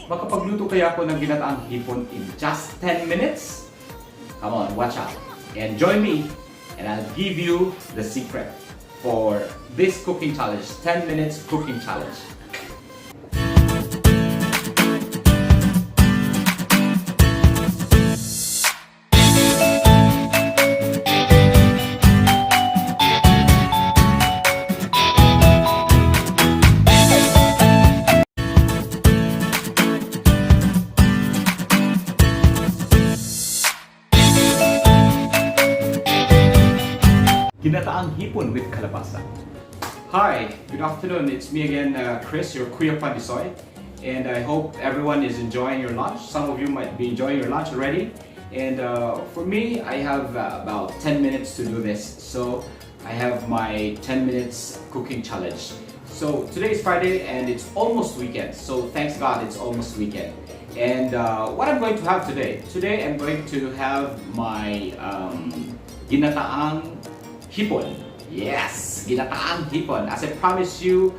Makapagluto kaya ako ng ginataang hipon in just 10 minutes? Come on, watch out. And join me and I'll give you the secret for this cooking challenge, 10 minutes cooking challenge. Ginataang hipon with kalabasa. Hi, good afternoon. It's me again, Chris, your KUYA PANDISOY, and I hope everyone is enjoying your lunch. Some of you might be enjoying your lunch already, and for me, I have about 10 minutes to do this. So I have my 10 minutes cooking challenge. So today is Friday and it's almost weekend. So thanks God, it's almost weekend. And what I'm going to have today? Today I'm going to have my ginataang hipon. Yes! Ginataang hipon. As I promised you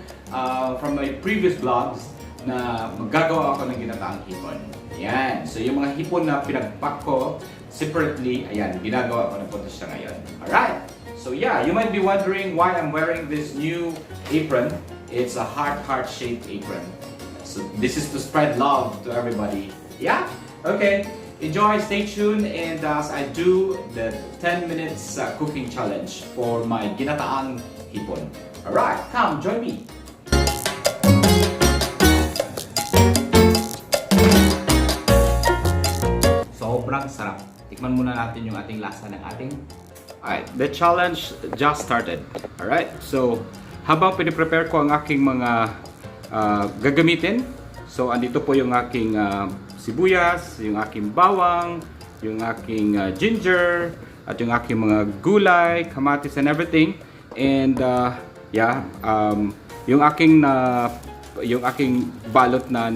from my previous vlogs na maggagawa ako ng ginataang hipon. Ayan. So yung mga hipon na pinagpack ko separately, ayan, ginagawa ko na po siya ngayon. Alright! So yeah, you might be wondering why I'm wearing this new apron. It's a heart-shaped apron. So this is to spread love to everybody. Yeah? Okay. Enjoy, stay tuned, and as I do the 10 minutes cooking challenge for my ginataang hipon. Alright, come, join me! Sobrang sarap. Tikman muna natin yung ating lasa ng ating... Alright, the challenge just started. Alright, so habang piniprepare ko ang aking mga gagamitin, so andito po yung aking sibuyas, yung aking bawang, yung aking ginger, at yung aking mga gulay, kamatis and everything. And yeah, yung aking balot na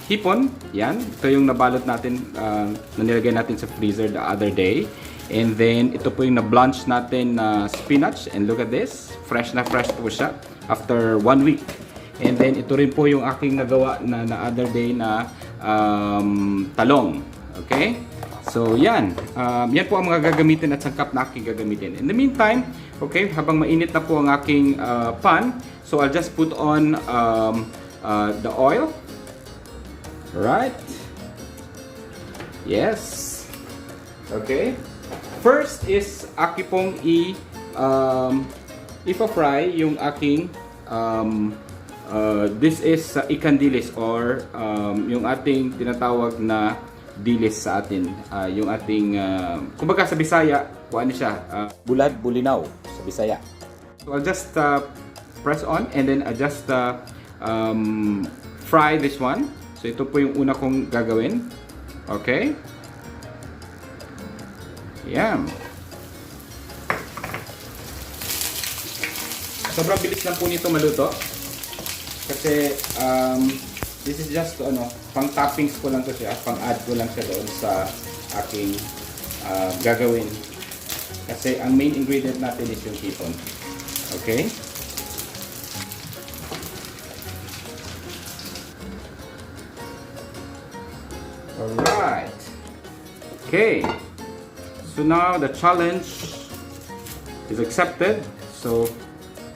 hipon, yan. Ito yung nabalot natin, na nilagay natin sa freezer the other day. And then ito po yung na-blanch natin na spinach, and look at this, fresh na fresh po siya after 1 week. And then ito rin po yung aking nagawa na other day na talong. Okay? So yan. Yan po ang mga gagamitin at sangkap na aking gagamitin. In the meantime, okay, habang mainit na po ang aking pan, so I'll just put on the oil. Alright. Yes. Okay. First is aki pong ipa-fry yung aking this is Ikan Dilis, or yung ating tinatawag na dilis sa atin. Yung ating, kumbaga sa Bisaya, kung ano siya, Bulad Bolinaw sa Bisaya. So I'll just press on and then I just fry this one. So ito po yung una kong gagawin. Okay? Yan. Sobrang bilis lang po nito maluto. Kasi this is just pang toppings ko lang to siya, pang add ko lang siya doon sa aking gagawin. Kasi ang main ingredient natin is yung hipon. Okay? Alright. Okay. So now the challenge is accepted. So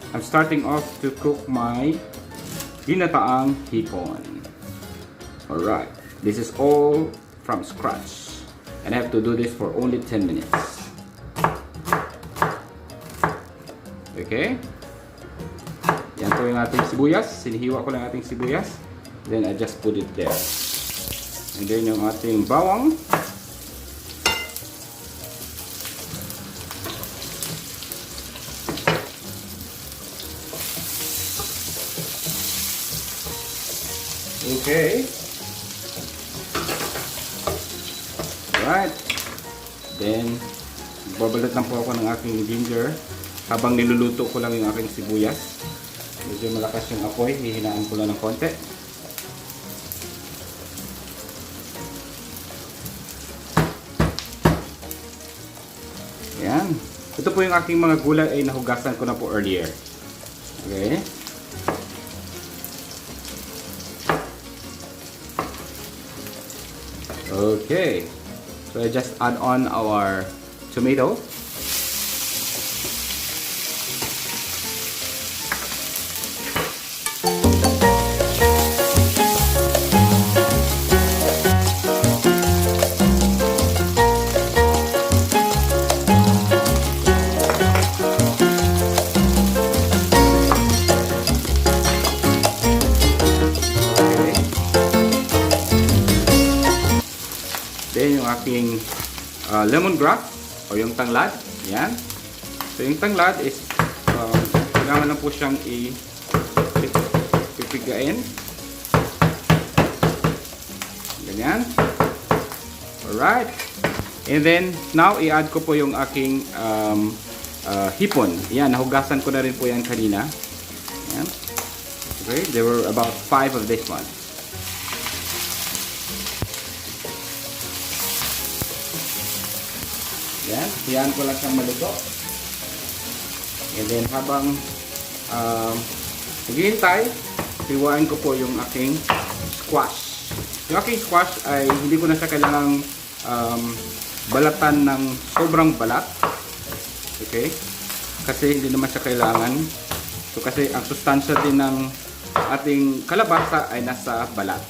I'm starting off to cook my ginataang hipon. Alright, this is all from scratch. And I have to do this for only 10 minutes. Okay? Yan po yung ating sibuyas. Sinihiwa ko lang ating sibuyas. Then I just put it there. And then yung ating bawang. Okay. Alright. Then, babalat lang po ako ng aking ginger habang niluluto ko lang yung aking sibuyas. Medyo malakas yung apoy, hihinaan ko lang ng konti. Ayan. Ito po yung aking mga gulay ay nahugasan ko na po earlier. Okay. Okay, so I just add on our tomato. Then yung aking lemongrass o yung tanglad. Yan. So yung tanglad is kailangan lang po siyang ipipigain. Ganyan. Alright. And then now i-add ko po yung aking hipon. Yan. Nahugasan ko na rin po yan kanina. Yan. Okay. There were about 5 of this one. Yan, hiyan ko lang siyang maluto. And then habang naghihintay, hiwain ko po yung aking squash. Yung aking squash ay hindi ko na siya kailangang balatan ng sobrang balat. Okay? Kasi hindi naman siya kailangan. So kasi ang sustansya din ng ating kalabasa ay nasa balat.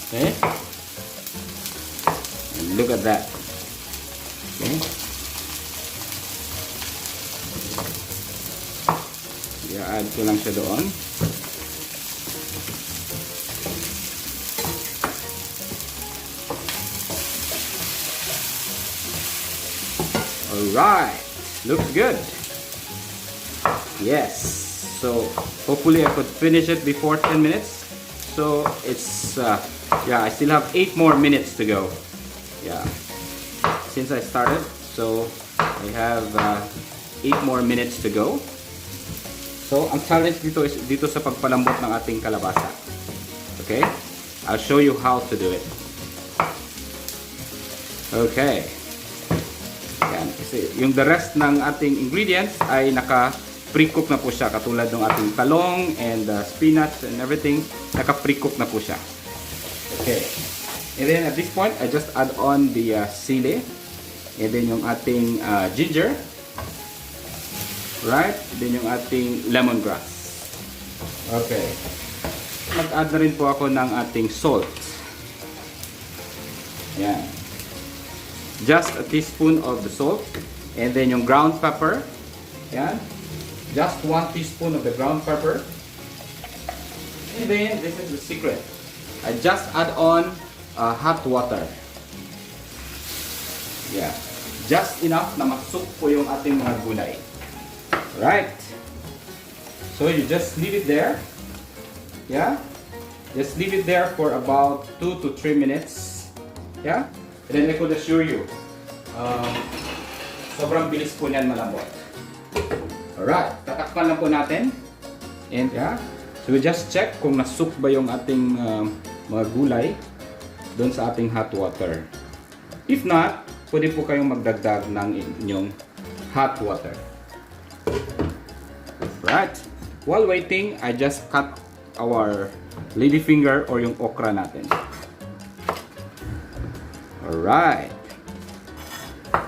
Okay? And look at that. Okay. I-add ko lang siya doon. Alright. Looks good. Yes. So, hopefully I could finish it before 10 minutes. So, it's, yeah, I still have 8 more minutes to go. Yeah. Since I started, so I have 8 more minutes to go. So ang challenge dito is dito sa pagpalambot ng ating kalabasa. Okay? I'll show you how to do it. Okay. Yan. Kasi yung the rest ng ating ingredients ay naka-pre-cook na po siya. Katulad ng ating talong and spinach and everything. Naka-pre-cook na po siya. Okay. And then at this point, I just add on the sili. And then yung ating ginger. Right? Then yung ating lemongrass. Okay. Mag-add na rin po ako ng ating salt. Yan. Just a teaspoon of the salt. And then yung ground pepper. Yan. Just 1 teaspoon of the ground pepper. And then, this is the secret. I just add on hot water. Yeah. Just enough na masuk po yung ating mga gulay. Right. So you just leave it there. Yeah. Just leave it there for about 2 to 3 minutes. Yeah. And then I could assure you, sobrang bilis po niyan malambot. Alright. Tatakpan lang po natin. And yeah. So we just check kung nasuk ba yung ating mga gulay doon sa ating hot water. If not, pwede po kayong magdagdag ng inyong hot water. Right. While waiting, I just cut our ladyfinger or yung okra natin. Alright.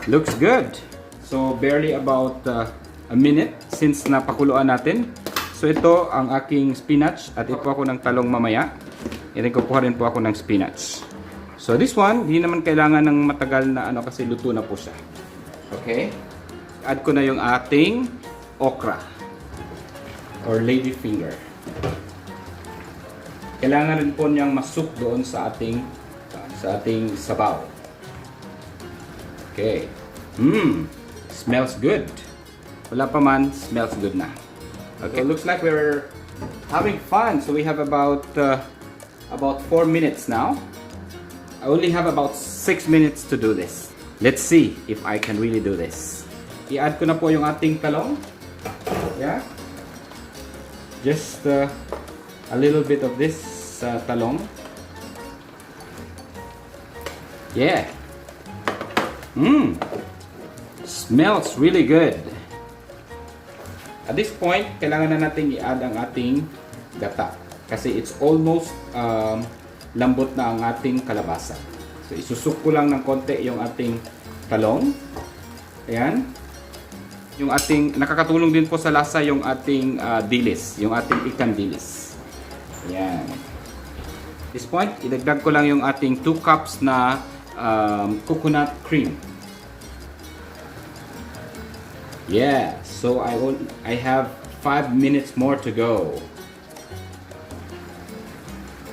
Looks good. So, barely about a minute since napakuluan natin. So, ito ang aking spinach at ito ako ng talong mamaya. Kukuha rin po ako ng spinach. So this one, hindi naman kailangan ng matagal na ano kasi luto na po siya. Okay? Add ko na yung ating okra or ladyfinger. Kailangan rin po niyang masuk doon sa ating sabaw. Okay. Smells good. Wala pa man, smells good na. Okay, so looks like we're having fun. So we have about 4 minutes now. I only have about 6 minutes to do this. Let's see if I can really do this. I-add ko na po yung ating talong. Yeah. Just a little bit of this talong. Yeah. Smells really good. At this point, kailangan na natin i-add ang ating gata. Kasi it's almost lambot na ang ating kalabasa. So, isusuk ko lang ng konti yung ating talong. Ayan. Yung ating, nakakatulong din po sa lasa yung ating dilis. Yung ating ikan dilis. Ayan. At this point, idagdag ko lang yung ating 2 cups na coconut cream. Yeah. So, I have 5 minutes more to go.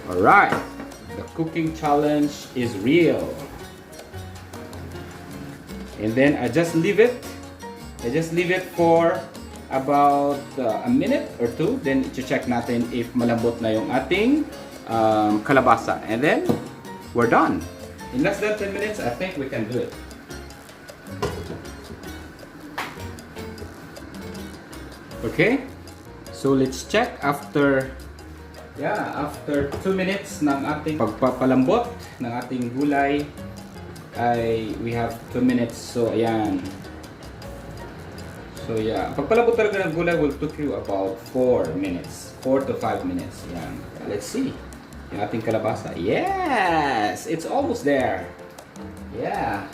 Alright. The cooking challenge is real. And then I just leave it. For about a minute or 2. Then i-check natin if malambot na yung ating kalabasa. And then we're done. In less than 10 minutes, I think we can do it. Okay? So let's check after 2 minutes ng ating pagpapalambot ng ating gulay we have 2 minutes. So ayan. So yeah, pagpalambot talaga ng gulay will took you about 4 minutes. 4 to 5 minutes. Ayan. Let's see. Yung ating kalabasa. Yes! It's almost there. Yeah.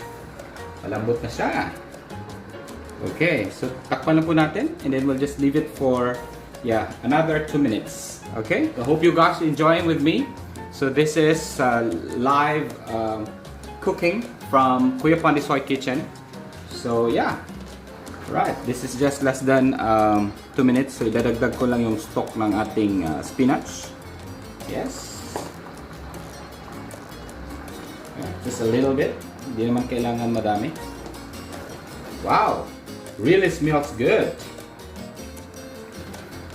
Malambot na siya. Okay, so takpan na po natin and then we'll just leave it for another 2 minutes. Okay, I hope you guys are enjoying with me. So this is live cooking from KUYA PANDISOY kitchen. So yeah, right. This is just less than 2 minutes. So idadagdag ko lang yung stock ng ating spinach. Yes. Just a little bit. Hindi naman kailangan madami. Wow, really smells good.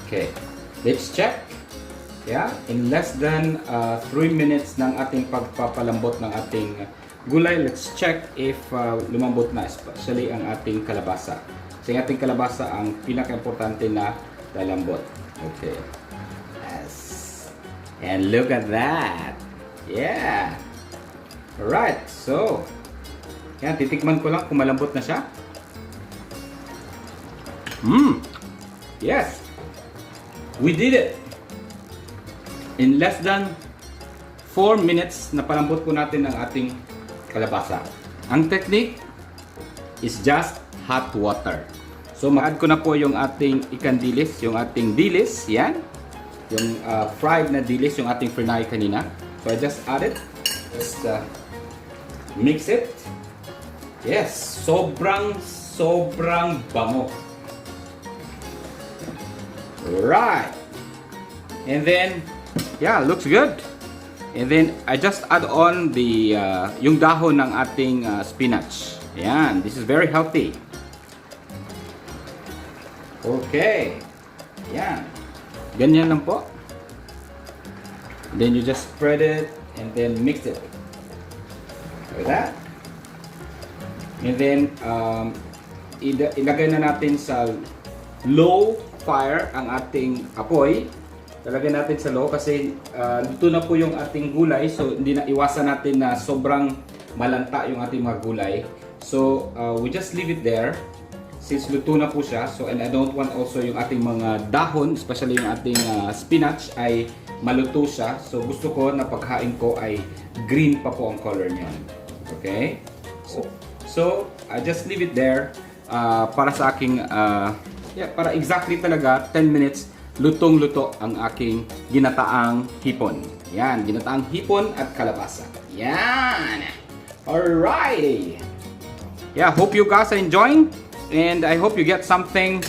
Okay, let's check. Yeah, in less than 3 minutes ng ating pagpapalambot ng ating gulay, let's check if lumambot na, especially ang ating kalabasa. Kasi ang ating kalabasa ang pinaka-importante na lalambot. Okay. Yes. And look at that. Yeah. Alright, so yan, titikman ko lang kung malambot na siya. Yes. We did it. In less than 4 minutes, napalambot po natin ang ating kalabasa. Ang technique is just hot water. So, mag-add ko na po yung ating ikan dilis, yung ating dilis, yan. Yung fried na dilis, yung ating frinay kanina. So, I just add it. Just mix it. Yes, sobrang bango. Right. And then, yeah, looks good. And then, I just add on the yung dahon ng ating spinach. Ayan, this is very healthy. Okay. Ayan. Ganyan lang po. And then, you just spread it and then mix it. Like that. And then, ilagay na natin sa low fire ang ating apoy. Talagyan natin sa low kasi luto na po yung ating gulay. So, hindi na iwasan natin na sobrang malanta yung ating mga gulay. So, we just leave it there since luto na po siya. So, and I don't want also yung ating mga dahon, especially yung ating spinach ay maluto siya. So, gusto ko na paghain ko ay green pa po ang color niya. Okay? So I just leave it there para sa aking para exactly talaga 10 minutes lutong-luto ang aking ginataang hipon. Yan, ginataang hipon at kalabasa. Yan. Alrighty. Yeah, hope you guys are enjoying and I hope you get something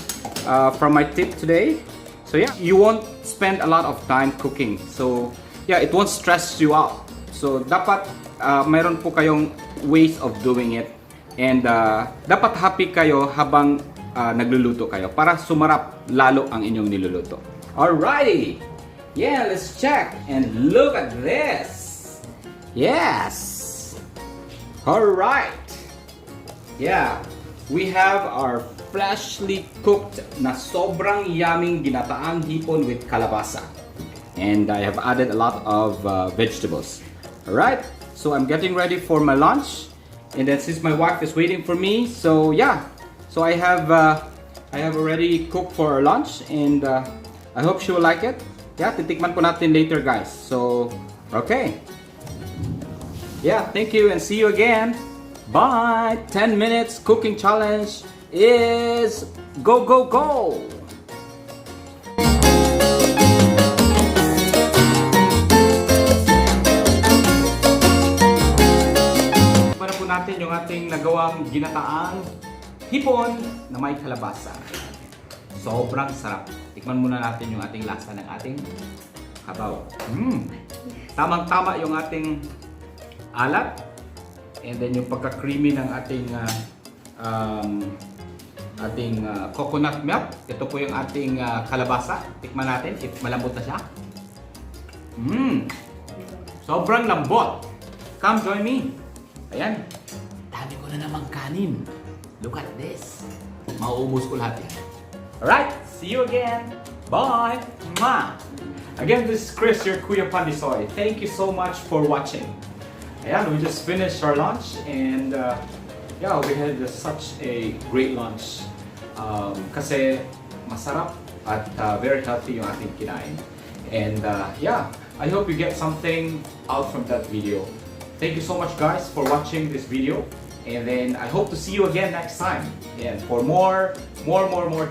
from my tip today. So yeah, you won't spend a lot of time cooking. So yeah, it won't stress you out. So dapat mayroon po kayong ways of doing it and dapat happy kayo habang nagluluto kayo para sumarap lalo ang inyong niluluto. Alrighty! Yeah, let's check and look at this! Yes! Alright! Yeah, we have our freshly cooked na sobrang yummy ginataang hipon with kalabasa. And I have added a lot of vegetables. Alright, so I'm getting ready for my lunch. And then since my wife is waiting for me, so yeah. So I have already cooked for our lunch and I hope she will like it. Yeah, titikman po natin later guys. So, okay. Yeah, thank you and see you again. Bye. 10 minutes cooking challenge is go, go, go. Para po natin yung ating nagawang ginataang hipon na may kalabasa. Sobrang sarap. Tikman muna natin yung ating lasa ng ating kabaw. Tamang-tama yung ating alat. And then yung pagka-creamy ng ating coconut milk. Ito po yung ating kalabasa. Tikman natin if malambot na siya. Sobrang lambot. Come join me. Ayan. Dami ko na namang kanin. Look at this. Mauubos ko lahat yan. Alright, see you again. Bye. Mwah. Again, this is Chris, your KUYA PANDISOY. Thank you so much for watching. Ayan, we just finished our lunch and yeah, we had such a great lunch. Kasi masarap at very healthy yung ating kinain. And yeah, I hope you get something out from that video. Thank you so much guys for watching this video. And then I hope to see you again next time. And for more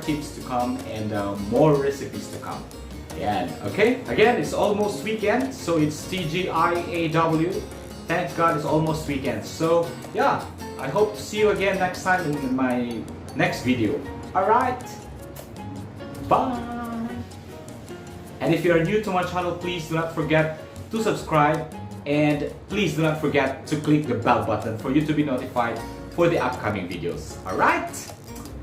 tips to come and more recipes to come. Ayan, okay? Again, it's almost weekend, so it's TGIAW. Thank God it's almost weekend. So yeah, I hope to see you again next time in my next video. Alright, bye! And if you are new to my channel, please do not forget to subscribe and please do not forget to click the bell button for you to be notified for the upcoming videos. Alright?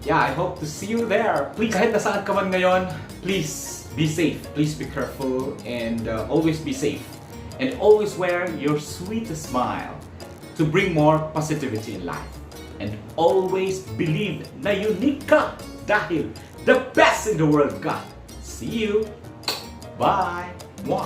Yeah, I hope to see you there. Please, kahit nasaan ka man ngayon, please be safe. Please be careful and always be safe. And always wear your sweetest smile to bring more positivity in life. And always believe na unique ka dahil the best in the world ka. See you. Bye. Mwah.